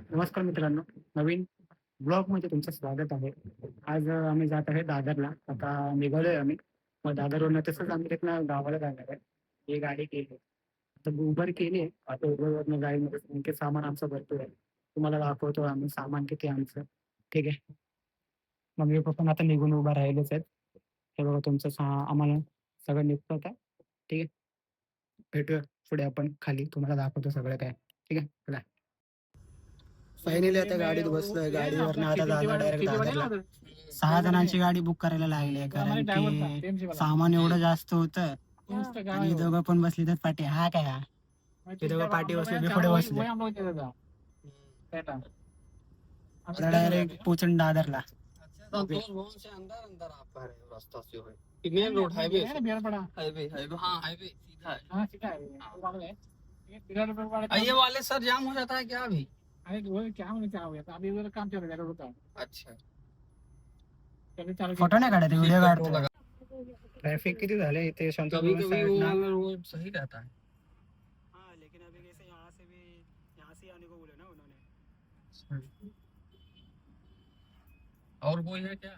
नमस्कार मित्रांनो, नवीन ब्लॉगमध्ये तुमचं स्वागत आहे. आज आम्ही जात आहे दादरला. आता निघालोय आम्ही. मग दादरवरनं तसंच आम्ही तिथनं गावाला जाणार आहे. ही गाडी केली. तर उबर केली आहे. आता उबरवरनं गाडीमध्ये नेमके सामान आमचं भरपूर आहे. तुम्हाला दाखवतो आम्ही सामान किती आहे आमचं. ठीक आहे. मम्मी पप्पा पण आता निघून उभा राहिलेच आहेत. हे बघा तुमचं आम्हाला सगळं निघतं आता. ठीक आहे. भेटूया पुढे आपण खाली. तुम्हाला दाखवतो सगळं काय. ठीक आहे. चला. फायनली आता गाडीत बसलोय. गाडीवरनं आता जाणार डायरेक्ट दादरला. 6 जणांची गाडी बुक करायला लागली आहे कारण की सामान एवढं जास्त होतं आणि दोघं पण बसले तर पाठी हा काय हा ते दोघं पाठी बसले मी पुढे बसले. आता डायरेक्ट पोचन दादरला. Main road highway highway highway हाँ हाईवे सीधा है। ये वाले सर जाम हो जाता है क्या अभी? अरे वो क्या होने क्या हो गया अभी उधर काम चल रहा है रोड का. अच्छा फोटो नाही काढत व्हिडिओ काढतो. लगा ट्रॅफिक किती झाले इथे कभी कभी वो वाला रोड सही रहता है। हाँ लेकिन अभी कैसे यहाँ से आने को बोले ना उन्होंने. और कोई है क्या?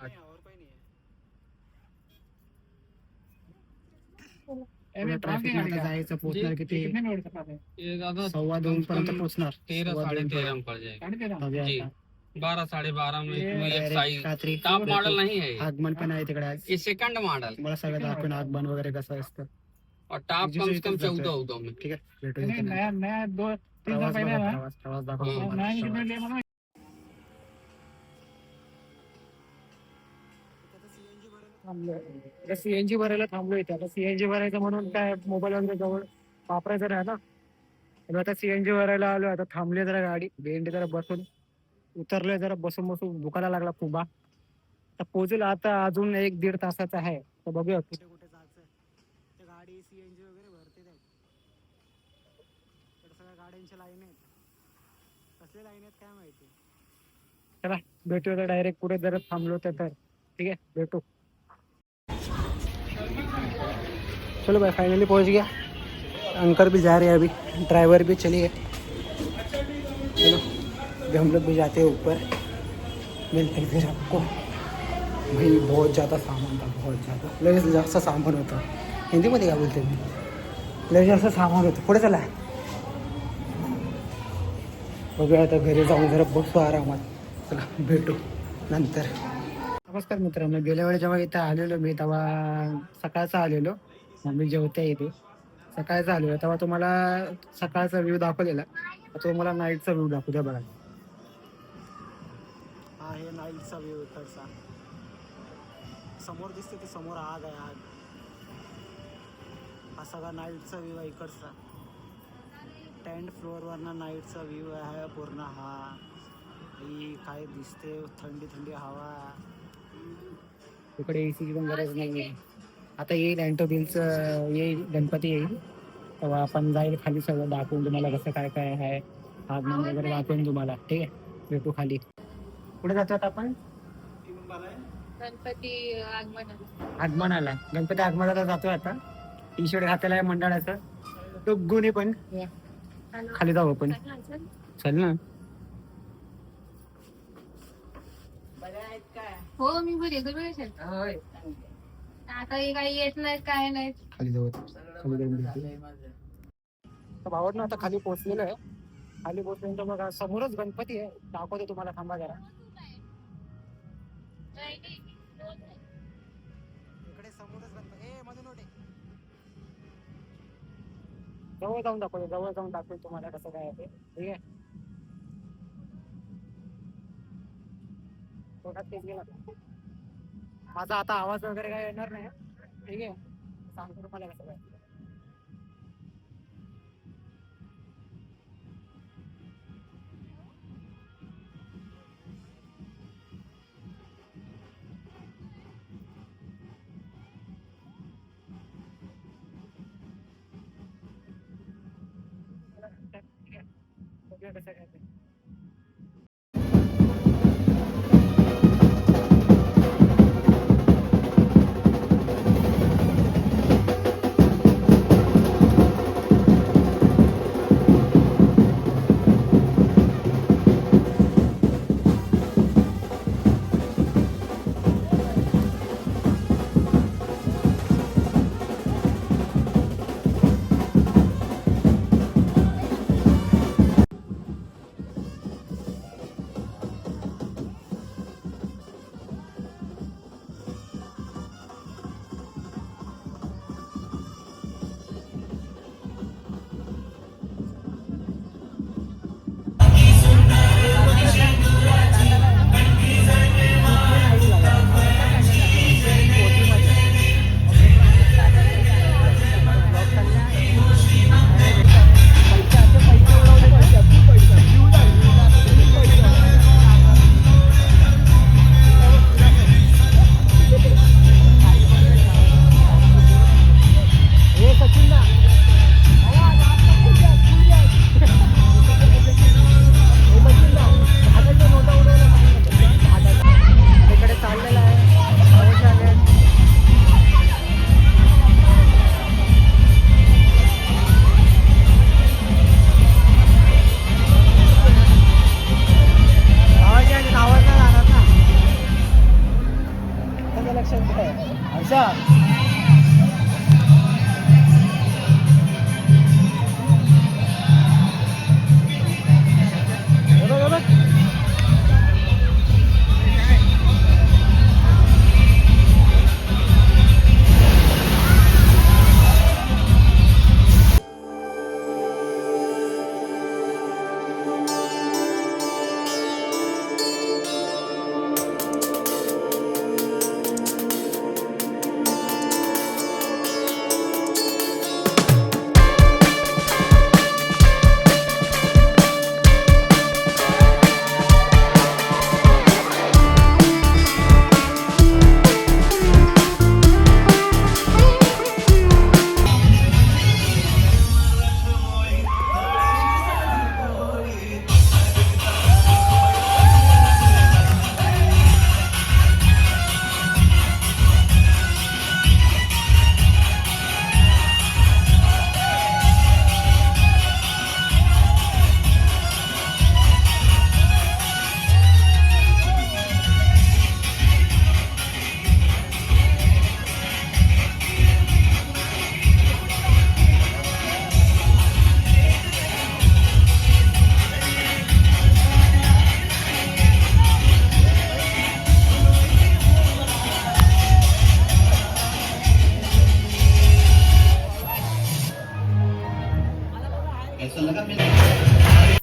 नहीं और कोई नहीं है. ट्रॅफिक मध्ये जायचं पोहोचणार किती ये ज्यादा 2:15 पर्यंत पोहोचणार. 13 साढ़े 13 में पड़ जाएगा बघूया जी। आता. 12 साढ़े 12 में इसमें एक Direct साइज रात्री टॉप मॉडल नहीं है ये। आगमन पण आहे तिकडे आज. ये सेकंड मॉडल मला सगळं दाखवून आगमन वगैरे कसं असतं. और टॉप कम से कम 14 में। ठीक आहे भेटू इथे. नया 2-3 दिवस पहिले प्रवास दाखवतो तुम्हाला. सीएनजी भरायला थांबलो इथे. आता सीएनजी भरायचं म्हणून काय मोबाईल वगैरे जवळ वापरायचं नाही ना. तर आता सीएनजी भरायला आलो. आता थांबले जरा गाडी भेंडी जरा बसून उतरलोय जरा बसून बसून भुकायला लागला खूप. आता पोहोचलो आता अजून 1-1.5 तासाचा आहे. तर बघूया कुठे कुठे जायचं. ते गाडी सीएनजी वगैरे भरते नाही. तर सगळ्या गाड्यांच्या लाईन आहेत. कसले लाईन आहेत काय माहिती. चला भेटूया डायरेक्ट पुढे जर थांबलो तर ठीक आहे भेटू. चलो भाई फाइनली पहुंच गया. अंकल भी जा रहे हैं अभी. ड्राइवर भी चली गए. चलो अभी हम लोग भी जाते हैं ऊपर. मिलते हैं फिर आपको. भाई बहुत ज़्यादा सामान था. बहुत ज़्यादा लय जास्त सामान होतं. हिंदीमध्ये काय बोलते मी. लय जास्त सामान होतं. पुढे चला बघूया आता घरी जाऊन जरा बसू आरामात. चला भेटू नंतर. नमस्कार मित्रांनो. गेल्या वेळी जेव्हा इथं आलेलो मी तेव्हा सकाळचा आलेलो. मम्मी जेवते इथे. सकाळचा आलेलो तेव्हा तुम्हाला सकाळचा व्ह्यू दाखवलेला. तो मला नाईटचा व्ह्यू दाखवतो बघा. हा हे नाईटचा व्ह्यू इकडचा. समोर दिसते ते समोर आग आहे आग. हा सगळा नाईटचा व्ह्यू आहे इकडचा. 10th फ्लोअरवरनं नाईटचा व्ह्यू आहे पूर्ण. हा ही काय दिसते थंडी थंडी हवा. इकडे एसीची पण गरज नाही आहे. आता येईल अँटोबिलचं येईल गणपती येईल तेव्हा आपण जाईल खाली सगळं दाखवून तुम्हाला कसं काय काय आहे. आगमन वगैरे दाखवून तुम्हाला. ठीक आहे भेटू खाली. कुठे जातो आता आपण. गणपती आगमनाला. गणपती आगमनाला जातोय आता. टी शर्ट घातलेला आहे मंडळाचं. तो गुन्हे पण खाली जाऊ आपण. चल ना. हो मी बरी आता काही येत नाही काय नाही. खाली जाऊ भावत ना. आता खाली पोहोचलेलो आहे. खाली पोहोचल्यानंतर बघा समोरच गणपती आहे. दाखवतो तुम्हाला थांबा जरा. इकडे समोरच गणपती. जवळ जाऊन दाखवतो तुम्हाला कसं काय आहे. ठीक आहे माझा आता आवाज वगैरे काय येणार नाही. ठीक आहे सांगतो तुम्हाला कसं काय. बघूया कसं काय ते.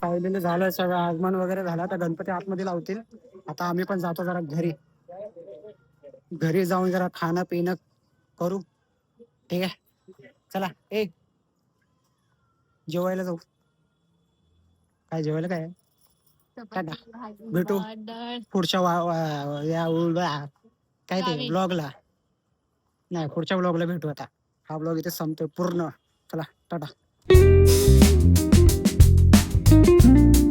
फायनली झालं सगळं, आगमन वगैरे झालं. आता गणपती आतमध्ये लावतील. आता आम्ही पण जातो जरा घरी. घरी जाऊन जरा खाणं पिणं करू. ठीक आहे, चला. जेवायला जाऊ. काय जेवायला काय आहे? चपाती, भाजी, भेटू. भात, डाळ. पुढच्या काय ते गावी. ब्लॉगला नाही, पुढच्या ब्लॉगला भेटू. आता हा ब्लॉग इथे संपतोय पूर्ण. चला, टाटा.